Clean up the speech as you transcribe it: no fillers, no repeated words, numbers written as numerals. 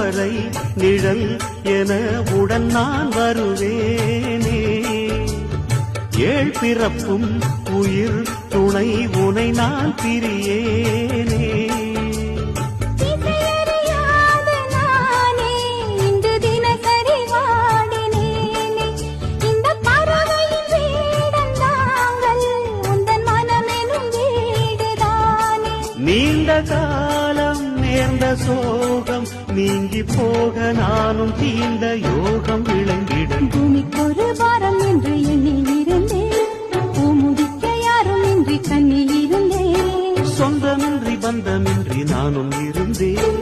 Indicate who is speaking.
Speaker 1: வரை நிழல் என உடன் நான் வருவேனே. ஏழ் பிறப்பும் உயிர் துணை உனை நான் பிரியேனே. நீண்ட காலம் நேர்ந்த சோகம் நீங்கி போக நானும் தீண்ட யோகம் விளங்கிடும்.
Speaker 2: பூமிக்கொரு வாரம் என்று எண்ணில் இருந்தேன், பூமுடிக்க யாரும் இன்றி கண்ணில் இருந்தேன்.
Speaker 1: சொந்தமின்றி பந்தமின்றி நானும் இருந்தேன்.